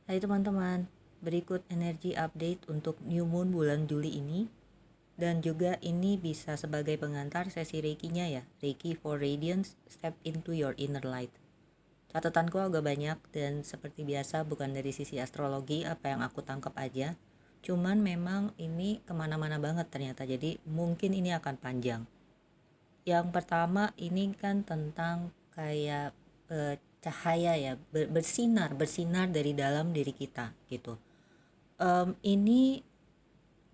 Hai teman-teman, berikut energi update untuk New Moon bulan Juli ini. Dan juga ini bisa sebagai pengantar sesi Reiki-nya ya, Reiki for Radiance, Step into Your Inner Light. Catatanku agak banyak dan seperti biasa bukan dari sisi astrologi apa yang aku tangkap aja. Cuman memang ini kemana-mana banget ternyata, jadi mungkin ini akan panjang. Yang pertama ini kan tentang kayak cahaya ya, bersinar dari dalam diri kita gitu. Ini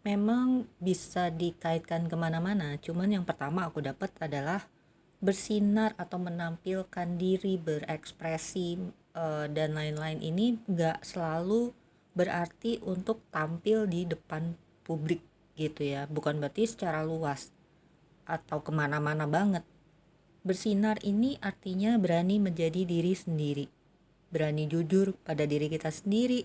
memang bisa dikaitkan kemana-mana, cuman yang pertama aku dapat adalah bersinar atau menampilkan diri, berekspresi dan lain-lain ini nggak selalu berarti untuk tampil di depan publik gitu ya, bukan berarti secara luas atau kemana-mana banget. Bersinar ini artinya berani menjadi diri sendiri, berani jujur pada diri kita sendiri,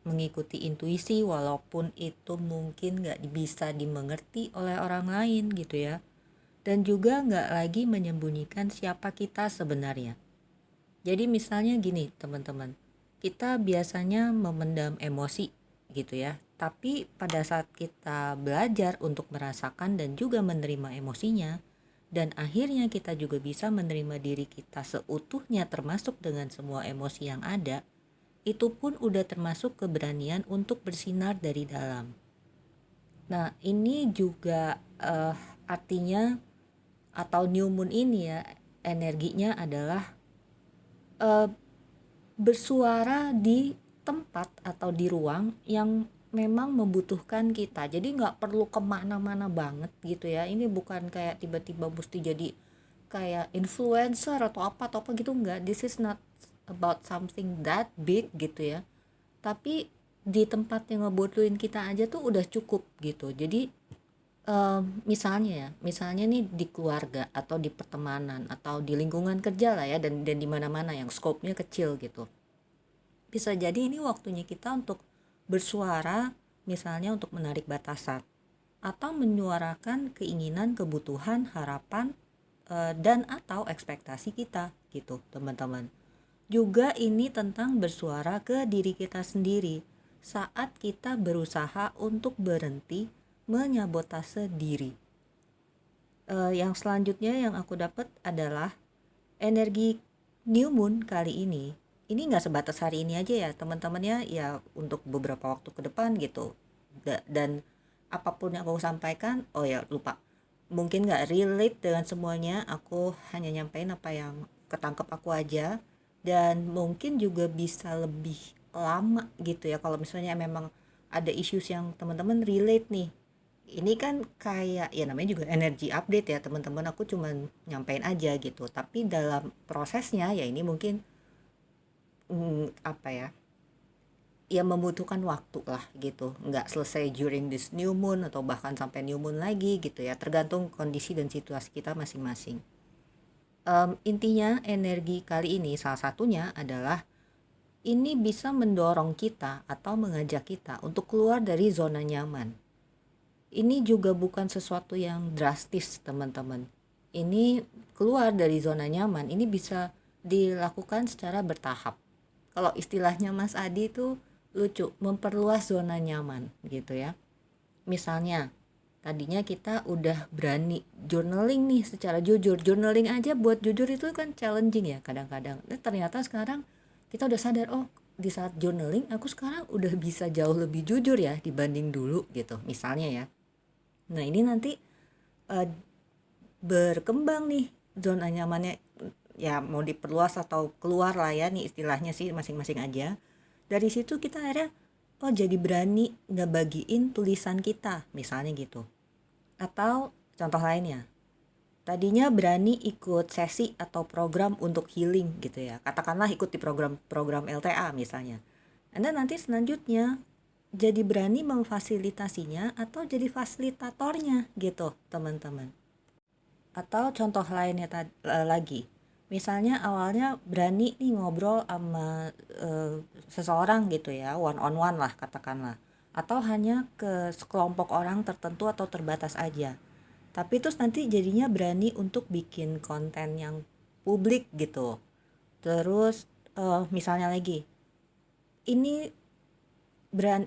mengikuti intuisi walaupun itu mungkin gak bisa dimengerti oleh orang lain gitu ya. Dan juga gak lagi menyembunyikan siapa kita sebenarnya. Jadi misalnya gini teman-teman, kita biasanya memendam emosi gitu ya. Tapi pada saat kita belajar untuk merasakan dan juga menerima emosinya, dan akhirnya kita juga bisa menerima diri kita seutuhnya termasuk dengan semua emosi yang ada, itu pun udah termasuk keberanian untuk bersinar dari dalam. Nah ini juga artinya atau new moon ini ya, energinya adalah bersuara di tempat atau di ruang yang memang membutuhkan kita. Jadi nggak perlu kemana-mana banget gitu ya. Ini bukan kayak tiba-tiba mesti jadi kayak influencer atau apa gitu, nggak. This is not about something that big gitu ya. Tapi di tempat yang ngebutuhin kita aja tuh udah cukup gitu. Jadi misalnya nih di keluarga atau di pertemanan atau di lingkungan kerja lah ya, dan di mana-mana yang skopnya kecil gitu. Bisa jadi ini waktunya kita untuk bersuara, misalnya untuk menarik batasan atau menyuarakan keinginan, kebutuhan, harapan dan atau ekspektasi kita gitu, teman-teman. Juga ini tentang bersuara ke diri kita sendiri saat kita berusaha untuk berhenti menyabotase diri. Yang selanjutnya yang aku dapat adalah energi new moon kali ini nggak sebatas hari ini aja ya teman-teman ya, untuk beberapa waktu ke depan gitu. Dan apapun yang aku sampaikan, oh ya lupa, mungkin nggak relate dengan semuanya, aku hanya nyampein apa yang ketangkep aku aja, dan mungkin juga bisa lebih lama gitu ya kalau misalnya memang ada issues yang teman-teman relate nih. Ini kan kayak ya namanya juga energi update ya teman-teman, aku cuman nyampein aja gitu, tapi dalam prosesnya ya ini mungkin apa ya, ya membutuhkan waktu lah gitu, nggak selesai during this new moon atau bahkan sampai new moon lagi gitu ya, tergantung kondisi dan situasi kita masing-masing. Intinya energi kali ini salah satunya adalah ini bisa mendorong kita atau mengajak kita untuk keluar dari zona nyaman. Ini juga bukan sesuatu yang drastis teman-teman. Ini keluar dari zona nyaman, ini bisa dilakukan secara bertahap. Kalau istilahnya Mas Adi itu lucu, memperluas zona nyaman gitu ya. Misalnya, tadinya kita udah berani journaling nih secara jujur. Journaling aja buat jujur itu kan challenging ya kadang-kadang. Ternyata sekarang kita udah sadar, oh di saat journaling aku sekarang udah bisa jauh lebih jujur ya dibanding dulu gitu misalnya ya. Nah ini nanti uh, berkembang nih zona nyamannya, ya mau diperluas atau keluar lah ya, nih istilahnya sih masing-masing aja. Dari situ kita akhirnya oh jadi berani ngebagiin tulisan kita misalnya gitu. Atau contoh lainnya, tadinya berani ikut sesi atau program untuk healing gitu ya, katakanlah ikut di program-program LTA misalnya. Anda nanti selanjutnya jadi berani memfasilitasinya atau jadi fasilitatornya gitu teman-teman. Atau contoh lainnya lagi, misalnya awalnya berani nih ngobrol sama seseorang gitu ya, one on one lah katakanlah, atau hanya ke sekelompok orang tertentu atau terbatas aja. Tapi terus nanti jadinya berani untuk bikin konten yang publik gitu. Terus misalnya lagi, ini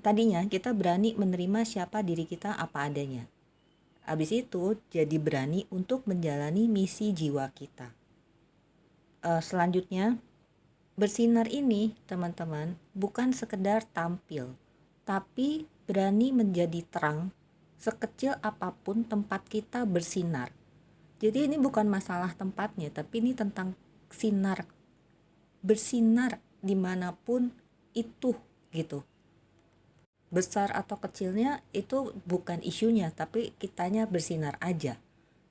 tadinya kita berani menerima siapa diri kita apa adanya. Habis itu jadi berani untuk menjalani misi jiwa kita. Selanjutnya, bersinar ini teman-teman bukan sekedar tampil, tapi berani menjadi terang sekecil apapun tempat kita bersinar. Jadi ini bukan masalah tempatnya, tapi ini tentang sinar, bersinar dimanapun itu gitu. Besar atau kecilnya itu bukan isunya, tapi kitanya bersinar aja.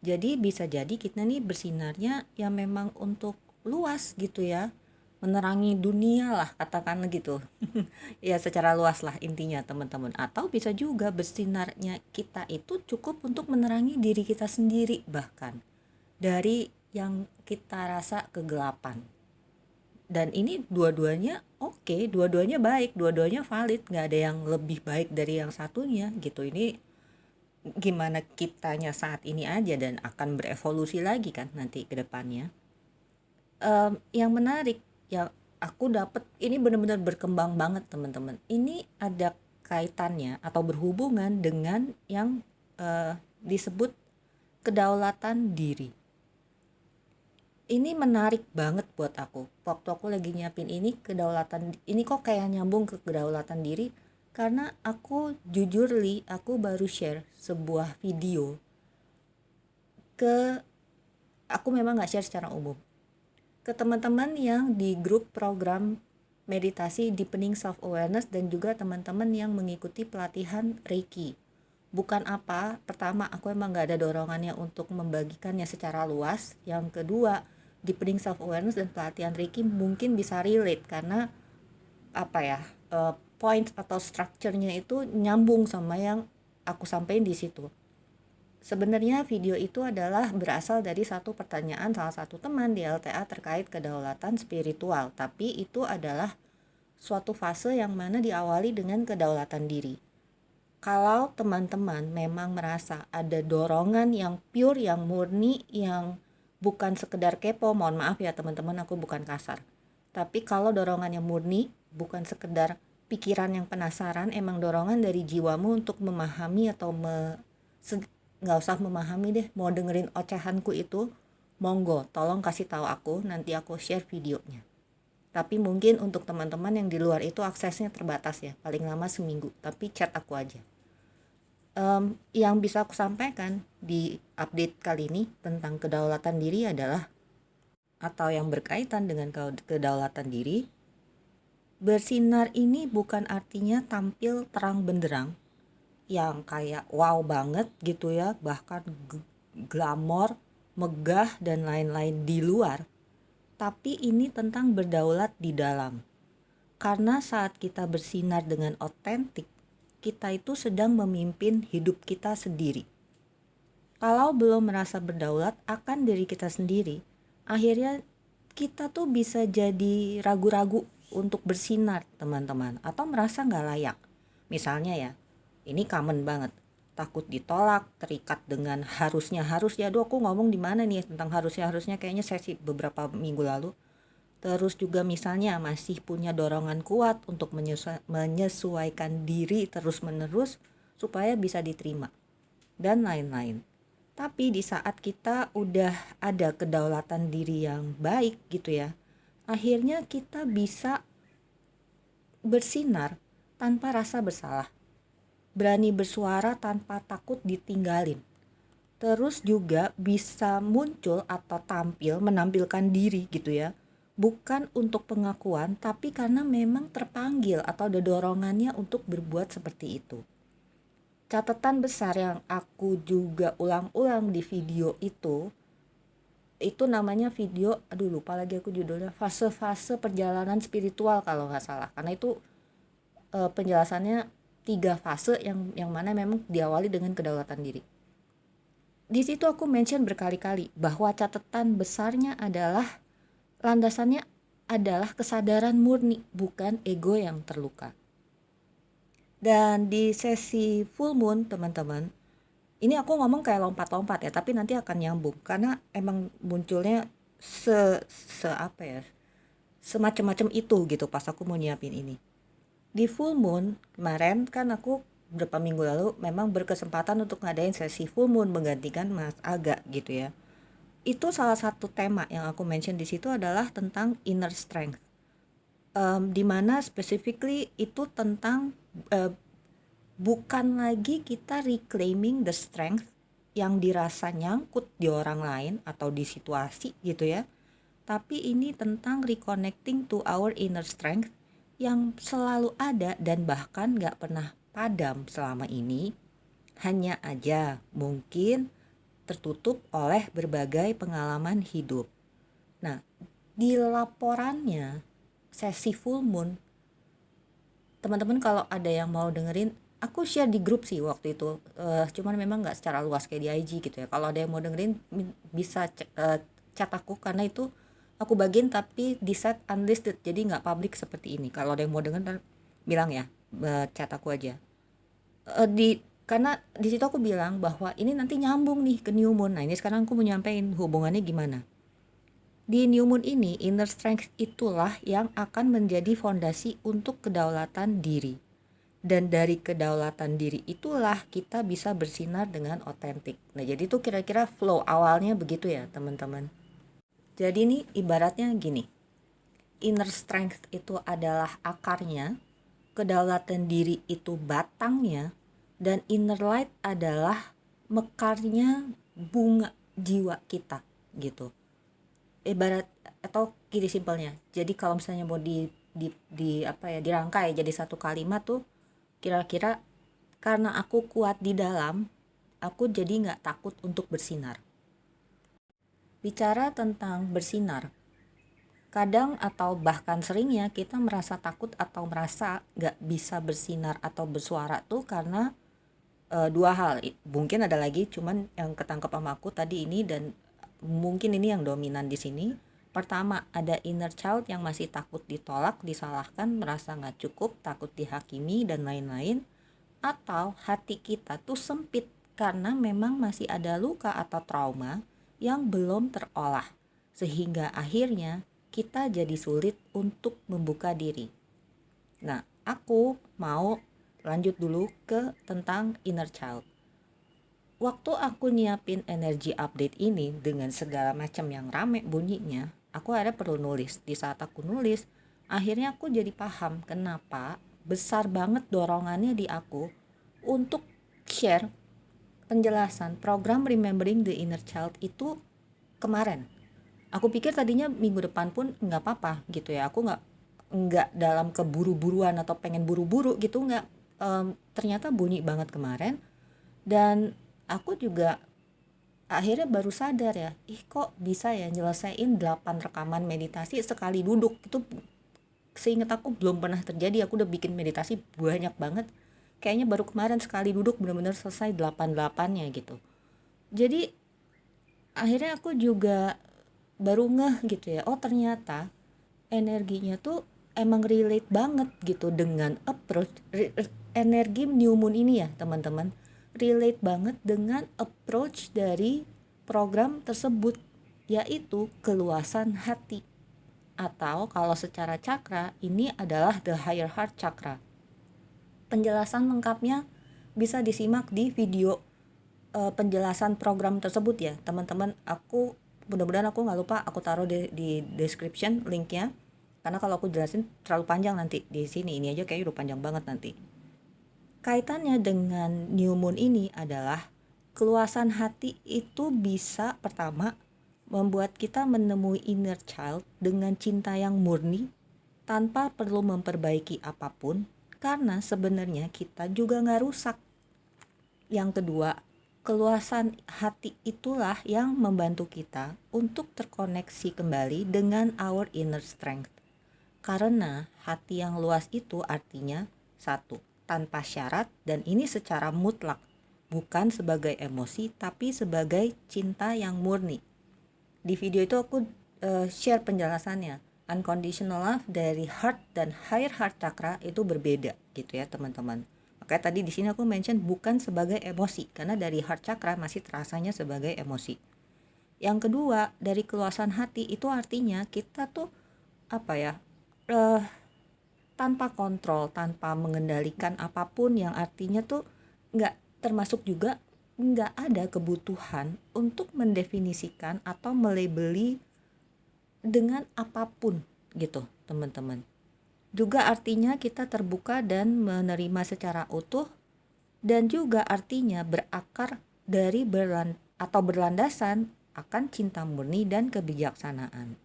Jadi bisa jadi kita nih bersinarnya ya memang untuk luas gitu ya, menerangi dunia lah katakan gitu. Ya secara luas lah intinya teman-teman. Atau bisa juga bersinarnya kita itu cukup untuk menerangi diri kita sendiri, bahkan dari yang kita rasa kegelapan. Dan ini dua-duanya oke, dua-duanya baik, dua-duanya valid, nggak ada yang lebih baik dari yang satunya gitu. Ini gimana kitanya saat ini aja, dan akan berevolusi lagi kan nanti ke depannya. Yang menarik yang aku dapat ini benar-benar berkembang banget teman-teman. Ini ada kaitannya atau berhubungan dengan yang disebut kedaulatan diri. Ini menarik banget buat aku. Waktu aku lagi nyiapin ini, kedaulatan ini kok kayak nyambung ke kedaulatan diri, karena aku jujur aku baru share sebuah video aku memang gak share secara umum, ke teman-teman yang di grup program meditasi Deepening Self Awareness dan juga teman-teman yang mengikuti pelatihan Reiki. Bukan apa, pertama aku emang gak ada dorongannya untuk membagikannya secara luas. Yang kedua, Deepening Self Awareness dan pelatihan Reiki mungkin bisa relate karena points atau structure-nya itu nyambung sama yang aku sampaikan di situ. Sebenarnya video itu adalah berasal dari satu pertanyaan salah satu teman di LTA terkait kedaulatan spiritual, tapi itu adalah suatu fase yang mana diawali dengan kedaulatan diri. Kalau teman-teman memang merasa ada dorongan yang pure, yang murni, yang bukan sekedar kepo, mohon maaf ya teman-teman, aku bukan kasar. Tapi kalau dorongan yang murni, bukan sekedar pikiran yang penasaran, emang dorongan dari jiwamu untuk memahami atau nggak usah memahami deh, mau dengerin ocehanku itu, monggo, tolong kasih tahu aku, nanti aku share videonya. Tapi mungkin untuk teman-teman yang di luar itu aksesnya terbatas ya, paling lama seminggu, tapi chat aku aja. Yang bisa aku sampaikan di update kali ini tentang kedaulatan diri adalah, atau yang berkaitan dengan kedaulatan diri, bersinar ini bukan artinya tampil terang benderang yang kayak wow banget gitu ya, bahkan glamor, megah dan lain-lain di luar. Tapi ini tentang berdaulat di dalam. Karena saat kita bersinar dengan otentik, kita itu sedang memimpin hidup kita sendiri. Kalau belum merasa berdaulat akan diri kita sendiri, akhirnya kita tuh bisa jadi ragu-ragu untuk bersinar teman-teman, atau merasa gak layak. Misalnya ya, ini common banget, takut ditolak, terikat dengan harusnya, aduh aku ngomong di mana nih tentang harusnya kayaknya sesi beberapa minggu lalu. Terus juga misalnya masih punya dorongan kuat untuk menyesuaikan diri terus-menerus supaya bisa diterima dan lain-lain. Tapi di saat kita udah ada kedaulatan diri yang baik gitu ya, akhirnya kita bisa bersinar tanpa rasa bersalah, berani bersuara tanpa takut ditinggalin. Terus juga bisa muncul atau menampilkan diri gitu ya, bukan untuk pengakuan, tapi karena memang terpanggil atau ada dorongannya untuk berbuat seperti itu. Catatan besar yang aku juga ulang-ulang di video itu namanya video, lupa lagi aku judulnya, fase-fase perjalanan spiritual kalau nggak salah, karena itu penjelasannya 3 fase yang mana memang diawali dengan kedaulatan diri. Di situ aku mention berkali-kali bahwa catatan besarnya adalah landasannya adalah kesadaran murni, bukan ego yang terluka. Dan di sesi full moon teman-teman, ini aku ngomong kayak lompat-lompat ya, tapi nanti akan nyambung karena emang munculnya semacam-macam itu gitu pas aku mau nyiapin ini. Di full moon kemarin kan aku beberapa minggu lalu memang berkesempatan untuk ngadain sesi full moon menggantikan Mas Aga gitu ya. Itu salah satu tema yang aku mention di situ adalah tentang inner strength. Dimana specifically itu tentang bukan lagi kita reclaiming the strength yang dirasa nyangkut di orang lain atau di situasi gitu ya. Tapi ini tentang reconnecting to our inner strength yang selalu ada dan bahkan gak pernah padam selama ini. Hanya aja mungkin tertutup oleh berbagai pengalaman hidup. Nah, di laporannya sesi full moon, teman-teman kalau ada yang mau dengerin, aku share di grup sih waktu itu, cuman memang nggak secara luas kayak di IG gitu ya. Kalau ada yang mau dengerin bisa chat aku, karena itu aku bagiin tapi di set unlisted, jadi nggak public seperti ini. Kalau ada yang mau denger bilang ya, chat aku aja. Karena di situ aku bilang bahwa ini nanti nyambung nih ke new moon. Nah ini sekarang aku mau nyampein hubungannya gimana. Di new moon ini, inner strength itulah yang akan menjadi fondasi untuk kedaulatan diri. Dan dari kedaulatan diri itulah kita bisa bersinar dengan otentik. Nah jadi itu kira-kira flow awalnya begitu ya teman-teman. Jadi ini ibaratnya gini, inner strength itu adalah akarnya, kedaulatan diri itu batangnya, dan inner light adalah mekarnya bunga jiwa kita gitu. Ibarat atau gini simpelnya. Jadi kalau misalnya mau di apa ya, dirangkai jadi satu kalimat tuh, kira-kira karena aku kuat di dalam, aku jadi nggak takut untuk bersinar. Bicara tentang bersinar, kadang atau bahkan seringnya kita merasa takut atau merasa nggak bisa bersinar atau bersuara tuh karena dua hal. Mungkin ada lagi, cuman yang ketangkep sama aku tadi ini, dan mungkin ini yang dominan di sini. Pertama, ada inner child yang masih takut ditolak, disalahkan, merasa nggak cukup, takut dihakimi dan lain-lain. Atau hati kita tuh sempit karena memang masih ada luka atau trauma yang belum terolah, sehingga akhirnya kita jadi sulit untuk membuka diri. Nah, aku mau lanjut dulu ke tentang inner child. Waktu aku nyiapin energy update ini dengan segala macam yang rame bunyinya, aku akhirnya perlu nulis. Di saat aku nulis, akhirnya aku jadi paham kenapa besar banget dorongannya di aku untuk share penjelasan program Remembering the Inner Child itu kemarin. Aku pikir tadinya minggu depan pun nggak apa-apa gitu ya. Aku nggak dalam keburu-buruan atau pengen buru-buru gitu, nggak. Ternyata bunyi banget kemarin, dan aku juga akhirnya baru sadar ya, kok bisa ya nyelesain 8 rekaman meditasi sekali duduk. Itu seingat aku belum pernah terjadi. Aku udah bikin meditasi banyak banget, kayaknya baru kemarin sekali duduk benar-benar selesai 8-8-nya gitu. Jadi akhirnya aku juga baru ngeh gitu ya, oh ternyata energinya tuh emang relate banget gitu dengan approach energi new moon ini ya teman-teman, relate banget dengan approach dari program tersebut, yaitu keluasan hati, atau kalau secara cakra ini adalah the higher heart chakra. Penjelasan lengkapnya bisa disimak di video penjelasan program tersebut ya teman-teman. Aku mudah-mudahan aku nggak lupa, aku taruh di description linknya, karena kalau aku jelasin terlalu panjang nanti di sini. Ini aja kayaknya udah panjang banget nanti. Kaitannya dengan new moon ini adalah keluasan hati itu bisa pertama membuat kita menemui inner child dengan cinta yang murni tanpa perlu memperbaiki apapun, karena sebenarnya kita juga nggak rusak. Yang kedua, keluasan hati itulah yang membantu kita untuk terkoneksi kembali dengan our inner strength. Karena hati yang luas itu artinya satu, tanpa syarat, dan ini secara mutlak, bukan sebagai emosi tapi sebagai cinta yang murni. Di video itu aku share penjelasannya. Unconditional love dari heart dan higher heart chakra itu berbeda gitu ya teman-teman. Makanya tadi di sini aku mention bukan sebagai emosi, karena dari heart chakra masih terasanya sebagai emosi. Yang kedua, dari keluasan hati itu artinya kita tuh apa ya, tanpa kontrol, tanpa mengendalikan apapun, yang artinya tuh termasuk juga nggak ada kebutuhan untuk mendefinisikan atau melabeli dengan apapun gitu teman-teman. Juga artinya kita terbuka dan menerima secara utuh, dan juga artinya berakar dari berlandasan akan cinta murni dan kebijaksanaan.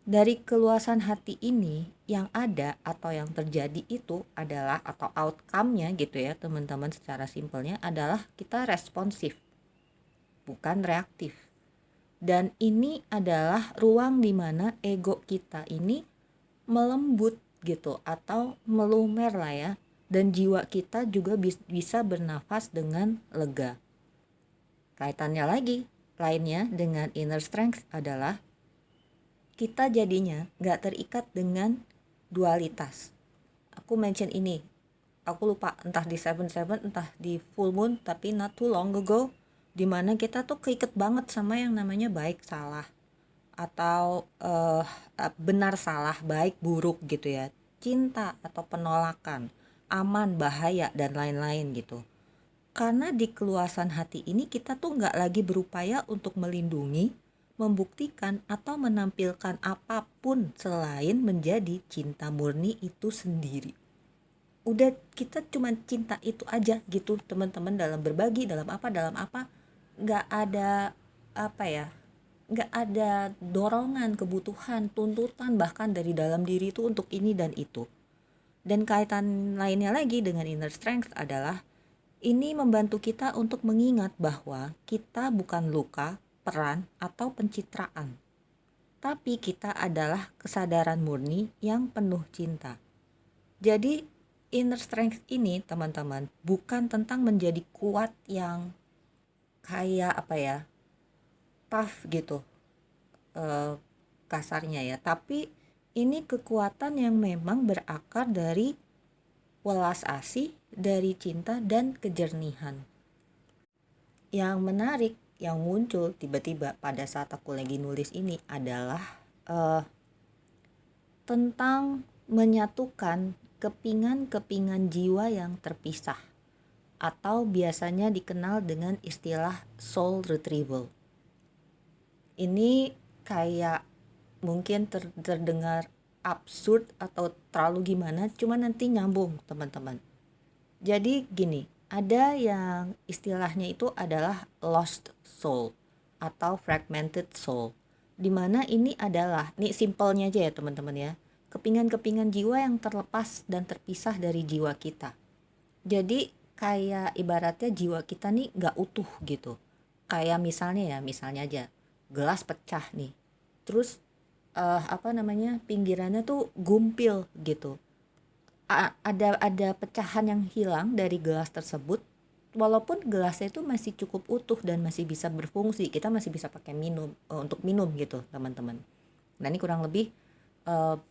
Dari keluasan hati ini yang ada atau yang terjadi itu adalah, atau outcome-nya gitu ya teman-teman, secara simpelnya adalah kita responsif, bukan reaktif. Dan ini adalah ruang di mana ego kita ini melembut gitu atau melumer lah ya, dan jiwa kita juga bisa bernafas dengan lega. Kaitannya lainnya dengan inner strength adalah kita jadinya gak terikat dengan dualitas. Aku mention ini, aku lupa entah di 7/7 entah di full moon, tapi not too long ago, dimana kita tuh keikat banget sama yang namanya baik salah, atau benar salah, baik buruk gitu ya, cinta atau penolakan, aman bahaya dan lain-lain gitu. Karena di keluasan hati ini kita tuh gak lagi berupaya untuk melindungi, membuktikan atau menampilkan apapun selain menjadi cinta murni itu sendiri. Udah, kita cuma cinta itu aja gitu teman-teman, dalam berbagi, dalam apa, nggak ada nggak ada dorongan, kebutuhan, tuntutan bahkan dari dalam diri itu untuk ini dan itu. Dan kaitan lainnya lagi dengan inner strength adalah ini membantu kita untuk mengingat bahwa kita bukan luka, peran, atau pencitraan, tapi kita adalah kesadaran murni yang penuh cinta. Jadi inner strength ini teman-teman bukan tentang menjadi kuat yang kayak tough gitu kasarnya ya, tapi ini kekuatan yang memang berakar dari welas asih, dari cinta dan kejernihan. Yang menarik yang muncul tiba-tiba pada saat aku lagi nulis ini adalah tentang menyatukan kepingan-kepingan jiwa yang terpisah, atau biasanya dikenal dengan istilah soul retrieval. Ini kayak mungkin terdengar absurd atau terlalu gimana, cuma nanti nyambung teman-teman. Jadi gini, ada yang istilahnya itu adalah lost soul atau fragmented soul, dimana ini adalah, ini simpelnya aja ya teman-teman ya, kepingan-kepingan jiwa yang terlepas dan terpisah dari jiwa kita. Jadi kayak ibaratnya jiwa kita nih gak utuh gitu. Kayak misalnya aja gelas pecah nih, terus pinggirannya tuh gumpil gitu. Ada pecahan yang hilang dari gelas tersebut, walaupun gelasnya itu masih cukup utuh dan masih bisa berfungsi, kita masih bisa pakai untuk minum gitu teman-teman. Nah ini kurang lebih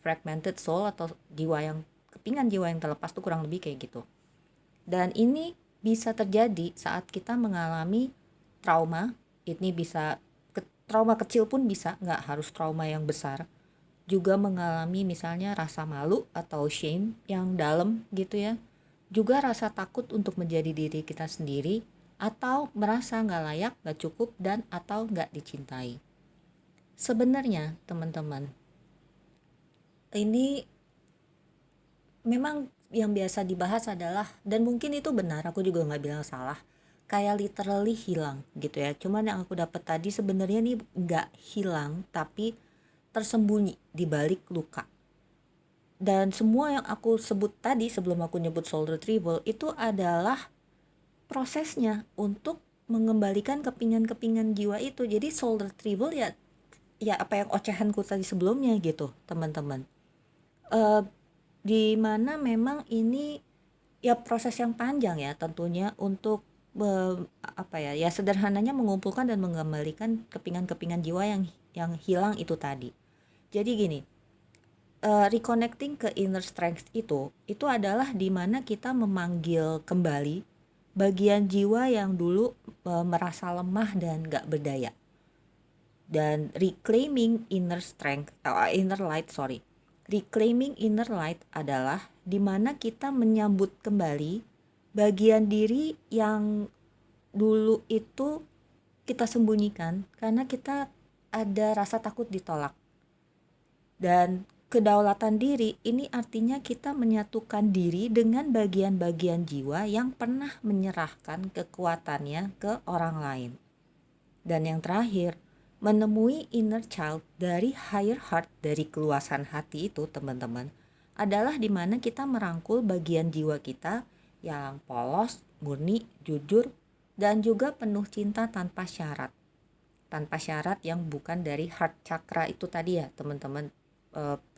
fragmented soul atau kepingan jiwa yang terlepas tuh kurang lebih kayak gitu. Dan ini bisa terjadi saat kita mengalami trauma. Ini bisa trauma kecil pun bisa, nggak harus trauma yang besar. Juga mengalami misalnya rasa malu atau shame yang dalam gitu ya. Juga rasa takut untuk menjadi diri kita sendiri, atau merasa gak layak, gak cukup, dan atau gak dicintai. Sebenarnya teman-teman, ini memang yang biasa dibahas adalah, dan mungkin itu benar, aku juga gak bilang salah, kayak literally hilang gitu ya. Cuman yang aku dapat tadi sebenarnya nih gak hilang, tapi tersembunyi di balik luka. Dan semua yang aku sebut tadi sebelum aku nyebut soul retrieval itu adalah prosesnya untuk mengembalikan kepingan-kepingan jiwa itu. Jadi soul retrieval ya apa yang ocehanku tadi sebelumnya gitu teman-teman. Di mana memang ini ya proses yang panjang ya tentunya untuk sederhananya mengumpulkan dan mengembalikan kepingan-kepingan jiwa yang hilang itu tadi. Jadi gini, reconnecting ke inner strength itu adalah dimana kita memanggil kembali bagian jiwa yang dulu merasa lemah dan gak berdaya, dan reclaiming inner light, Reclaiming inner light adalah dimana kita menyambut kembali bagian diri yang dulu itu kita sembunyikan karena kita ada rasa takut ditolak. Dan kedaulatan diri ini artinya kita menyatukan diri dengan bagian-bagian jiwa yang pernah menyerahkan kekuatannya ke orang lain. Dan yang terakhir, menemui inner child dari higher heart, dari keluasan hati itu teman-teman, adalah dimana kita merangkul bagian jiwa kita yang polos, murni, jujur, dan juga penuh cinta tanpa syarat. Tanpa syarat yang bukan dari heart chakra itu tadi ya teman-teman.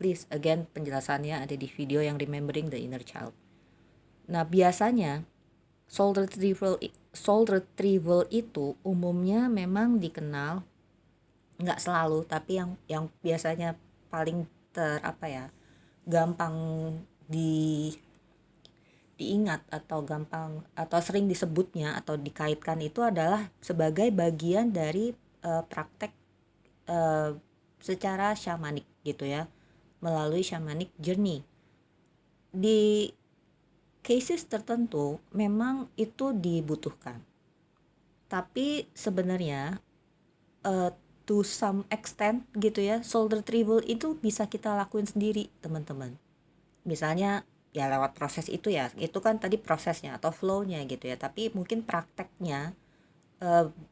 Please again penjelasannya ada di video yang Remembering the Inner Child. Nah biasanya soul retrieval itu umumnya memang dikenal, nggak selalu, tapi yang biasanya paling gampang diingat atau gampang atau sering disebutnya atau dikaitkan itu adalah sebagai bagian dari praktek secara shamanik gitu ya, melalui shamanic journey. Di cases tertentu memang itu dibutuhkan, tapi sebenarnya to some extent gitu ya, soul retrieval itu bisa kita lakuin sendiri teman-teman. Misalnya ya lewat proses itu ya, itu kan tadi prosesnya atau flow-nya gitu ya, tapi mungkin prakteknya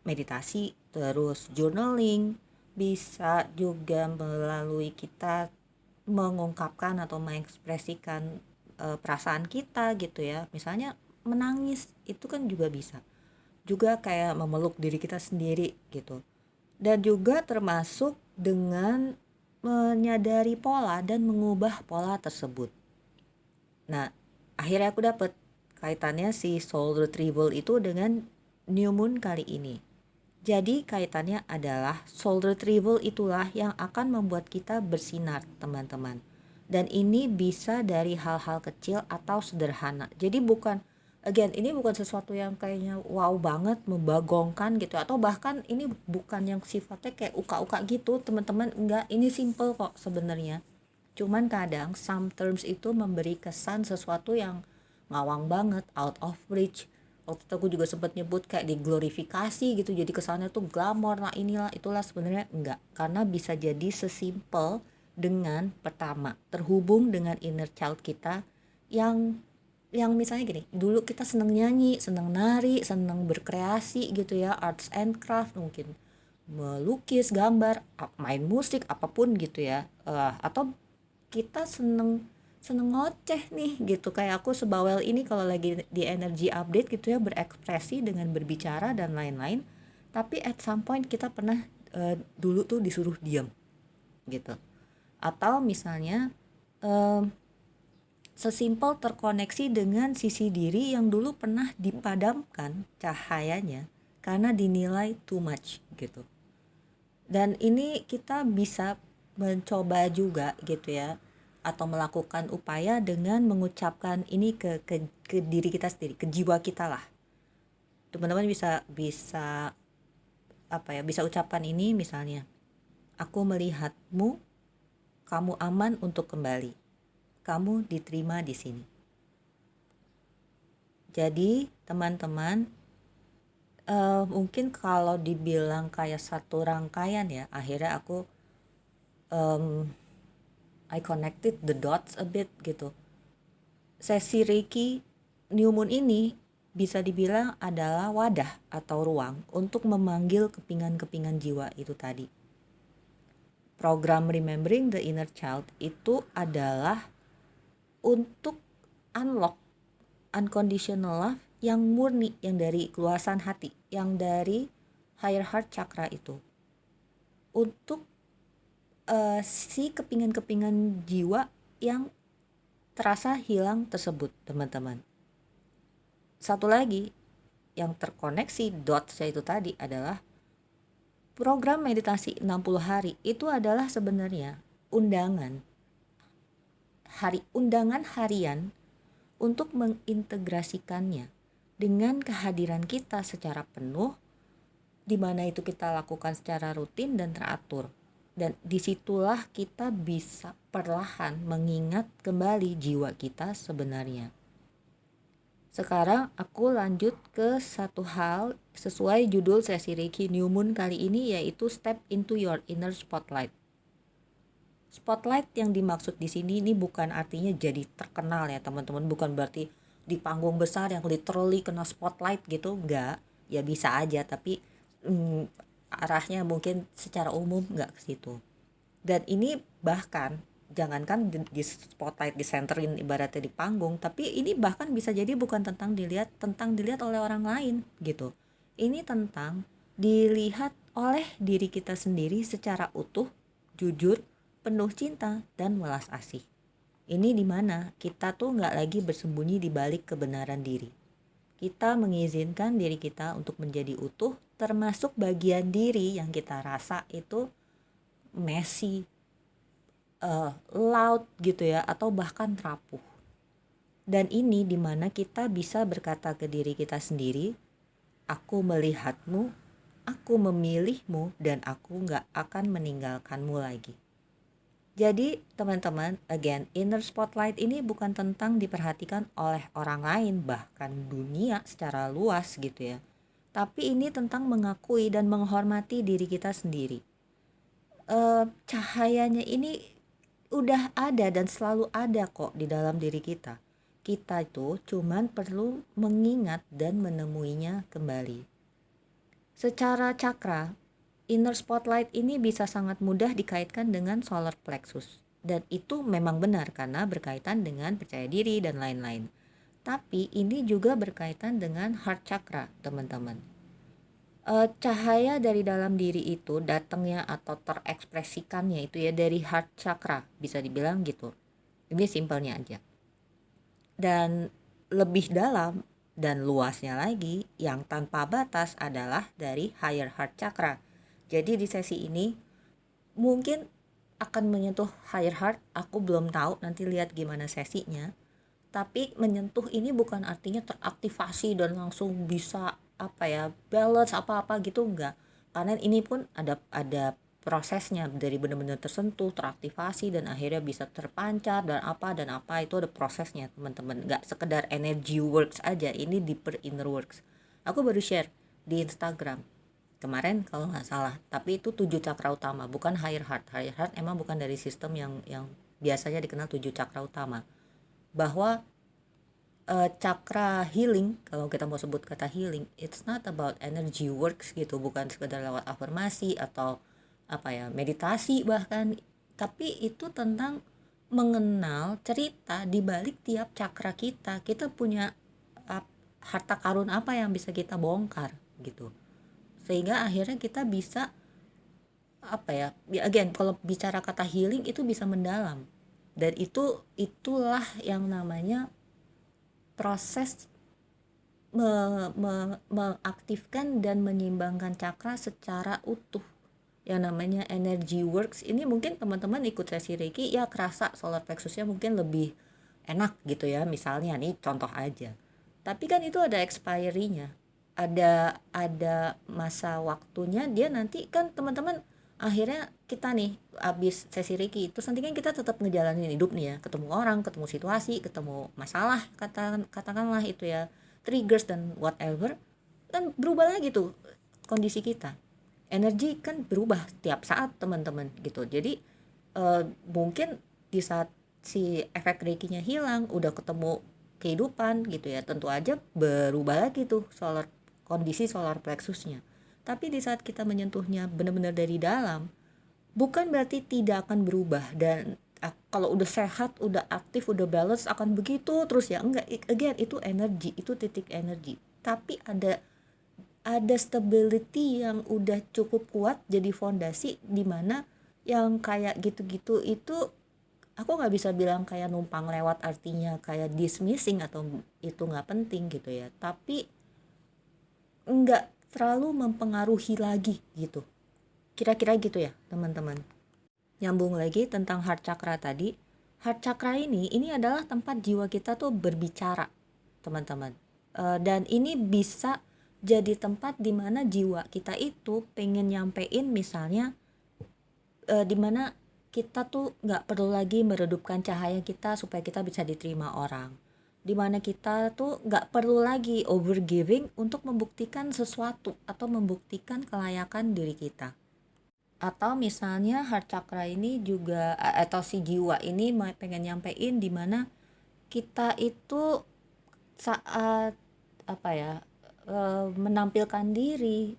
meditasi, terus journaling, bisa juga melalui kita mengungkapkan atau mengekspresikan perasaan kita gitu ya, misalnya menangis itu kan juga bisa, juga kayak memeluk diri kita sendiri gitu. Dan juga termasuk dengan menyadari pola dan mengubah pola tersebut. Nah akhirnya aku dapet kaitannya si soul retrieval itu dengan new moon kali ini. Jadi kaitannya adalah soul retrieval itulah yang akan membuat kita bersinar teman-teman. Dan ini bisa dari hal-hal kecil atau sederhana. Jadi ini bukan sesuatu yang kayaknya wow banget, membagongkan gitu, atau bahkan ini bukan yang sifatnya kayak uka-uka gitu teman-teman. Enggak, ini simple kok sebenarnya. Cuman kadang some terms itu memberi kesan sesuatu yang ngawang banget, out of reach. Waktu itu aku juga sempat nyebut kayak diglorifikasi gitu, jadi kesannya tuh glamor lah inilah itulah, sebenarnya enggak, karena bisa jadi sesimpel dengan pertama terhubung dengan inner child kita yang misalnya gini, dulu kita seneng nyanyi, seneng nari, seneng berkreasi gitu ya, arts and craft, mungkin melukis, gambar, main musik, apapun gitu ya, atau kita seneng ngoceh nih gitu, kayak aku sebawel ini kalau lagi di energy update gitu ya, berekspresi dengan berbicara dan lain-lain, tapi at some point kita pernah dulu tuh disuruh diam gitu. Atau misalnya sesimpel terkoneksi dengan sisi diri yang dulu pernah dipadamkan cahayanya karena dinilai too much gitu. Dan ini kita bisa mencoba juga gitu ya, atau melakukan upaya dengan mengucapkan ini ke diri kita sendiri, ke jiwa kita lah. Teman-teman bisa bisa ucapkan ini misalnya, aku melihatmu, kamu aman untuk kembali, kamu diterima di sini. Jadi teman-teman, mungkin kalau dibilang kayak satu rangkaian ya, akhirnya aku I connected the dots a bit gitu. Sesi Reiki New Moon ini bisa dibilang adalah wadah atau ruang untuk memanggil kepingan-kepingan jiwa itu tadi. Program Remembering the Inner Child itu adalah untuk unlock unconditional love yang murni, yang dari keluasan hati, yang dari higher heart chakra itu, untuk si kepingan-kepingan jiwa yang terasa hilang tersebut teman-teman. Satu lagi yang terkoneksi dots itu tadi adalah program meditasi 60 hari. Itu adalah sebenarnya undangan harian untuk mengintegrasikannya dengan kehadiran kita secara penuh, di mana itu kita lakukan secara rutin dan teratur. Dan disitulah kita bisa perlahan mengingat kembali jiwa kita sebenarnya. Sekarang aku lanjut ke satu hal sesuai judul sesi Reiki New Moon kali ini, yaitu Step into Your Inner Spotlight. Spotlight yang dimaksud di sini ini bukan artinya jadi terkenal ya teman-teman, bukan berarti di panggung besar yang literally kena spotlight gitu, enggak. Ya bisa aja, tapi arahnya mungkin secara umum enggak ke situ. Dan ini bahkan jangankan di spotlight disenterin ibaratnya di panggung, tapi ini bahkan bisa jadi bukan tentang dilihat oleh orang lain gitu. Ini tentang dilihat oleh diri kita sendiri secara utuh, jujur, penuh cinta dan welas asih. Ini dimana kita tuh nggak lagi bersembunyi di balik kebenaran diri. Kita mengizinkan diri kita untuk menjadi utuh, termasuk bagian diri yang kita rasa itu messy, loud gitu ya, atau bahkan rapuh. Dan ini dimana kita bisa berkata ke diri kita sendiri, aku melihatmu, aku memilihmu, dan aku gak akan meninggalkanmu lagi. Jadi teman-teman, again, inner spotlight ini bukan tentang diperhatikan oleh orang lain, bahkan dunia secara luas gitu ya. Tapi ini tentang mengakui dan menghormati diri kita sendiri. Cahayanya ini udah ada dan selalu ada kok di dalam diri kita. Kita itu cuman perlu mengingat dan menemuinya kembali. Secara cakra, inner spotlight ini bisa sangat mudah dikaitkan dengan solar plexus. Dan itu memang benar karena berkaitan dengan percaya diri dan lain-lain. Tapi ini juga berkaitan dengan heart chakra, teman-teman. Cahaya dari dalam diri itu datangnya atau terekspresikannya itu ya dari heart chakra, bisa dibilang gitu. Ini simpelnya aja. Dan lebih dalam dan luasnya lagi yang tanpa batas adalah dari higher heart chakra. Jadi di sesi ini mungkin akan menyentuh higher heart, aku belum tahu, nanti lihat gimana sesinya. Tapi menyentuh ini bukan artinya teraktivasi dan langsung bisa balance apa-apa gitu, enggak. Karena ini pun ada prosesnya dari benar-benar tersentuh, teraktivasi, dan akhirnya bisa terpancar dan apa itu ada prosesnya teman-teman. Enggak sekedar energy works aja, ini deeper inner works. Aku baru share di Instagram kemarin kalau nggak salah, tapi itu 7 cakra utama, bukan higher heart. Higher heart emang bukan dari sistem yang biasanya dikenal 7 cakra utama. Bahwa cakra healing, kalau kita mau sebut kata healing, it's not about energy works gitu, bukan sekedar lewat afirmasi atau meditasi bahkan, tapi itu tentang mengenal cerita di balik tiap cakra kita. Kita punya harta karun apa yang bisa kita bongkar gitu, sehingga akhirnya kita bisa again, kalau bicara kata healing itu bisa mendalam, dan itulah yang namanya proses mengaktifkan dan menyeimbangkan cakra secara utuh, yang namanya energy works. Ini mungkin teman-teman ikut sesi Reiki ya kerasa solar plexusnya mungkin lebih enak gitu ya, misalnya nih contoh aja. Tapi kan itu ada expiry-nya, ada masa waktunya, dia nanti kan teman-teman akhirnya kita nih abis sesi Reiki terus nanti kan kita tetap ngejalanin hidup nih ya, ketemu orang, ketemu situasi, ketemu masalah, katakanlah itu ya, triggers dan whatever, kan berubah lagi tuh kondisi kita. Energi kan berubah tiap saat teman-teman gitu. Jadi mungkin di saat si efek Reiki-nya hilang, udah ketemu kehidupan gitu ya, tentu aja berubah lagi tuh kondisi solar plexusnya. Tapi di saat kita menyentuhnya benar-benar dari dalam, bukan berarti tidak akan berubah. Dan kalau udah sehat, udah aktif, udah balance akan begitu terus ya, enggak. Again, itu energi, itu titik energi. Tapi ada stability yang udah cukup kuat jadi fondasi, dimana yang kayak gitu-gitu itu aku nggak bisa bilang kayak numpang lewat, artinya kayak dismissing atau itu nggak penting gitu ya, tapi nggak terlalu mempengaruhi lagi gitu, kira-kira gitu ya teman-teman. Nyambung lagi tentang heart chakra tadi. Heart chakra ini adalah tempat jiwa kita tuh berbicara teman-teman. Dan ini bisa jadi tempat dimana jiwa kita itu pengen nyampein misalnya dimana kita tuh nggak perlu lagi meredupkan cahaya kita supaya kita bisa diterima orang, dimana kita tuh nggak perlu lagi overgiving untuk membuktikan sesuatu atau membuktikan kelayakan diri kita. Atau misalnya heart chakra ini juga atau si jiwa ini pengen nyampein dimana kita itu saat apa ya, menampilkan diri,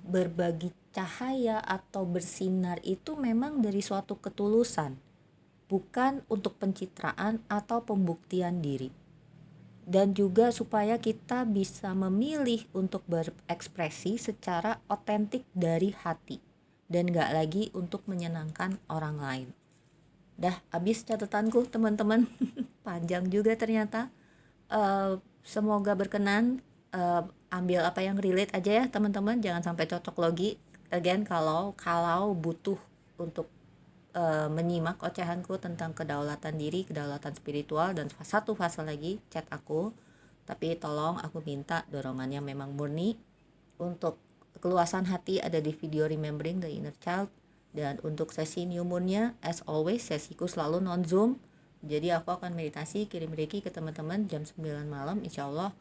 berbagi cahaya atau bersinar itu memang dari suatu ketulusan, bukan untuk pencitraan atau pembuktian diri. Dan juga supaya kita bisa memilih untuk berekspresi secara otentik dari hati dan gak lagi untuk menyenangkan orang lain. Dah habis catatanku teman-teman. Panjang juga ternyata. Semoga berkenan. Ambil apa yang relate aja ya teman-teman, jangan sampai cocok logi. Again, kalau butuh untuk menyimak ocehanku tentang kedaulatan diri, kedaulatan spiritual, dan satu fase lagi, chat aku. Tapi tolong aku minta dorongannya memang murni. Untuk keluasan hati ada di video Remembering the Inner Child. Dan untuk sesi New Moon-nya, as always, sesiku selalu non-zoom. Jadi aku akan meditasi, kirim reiki ke teman-teman jam 9 malam insya Allah.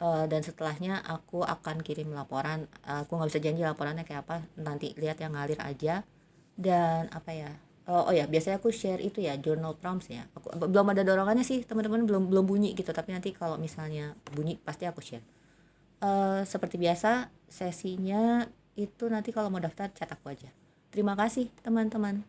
Dan setelahnya aku akan kirim laporan. Aku gak bisa janji laporannya kayak apa, nanti lihat yang ngalir aja. Dan apa ya, oh ya biasanya aku share itu ya, journal prompts ya. Aku belum ada dorongannya sih teman-teman, belum bunyi gitu, tapi nanti kalau misalnya bunyi pasti aku share. Seperti biasa sesinya itu nanti kalau mau daftar chat aku aja. Terima kasih teman-teman.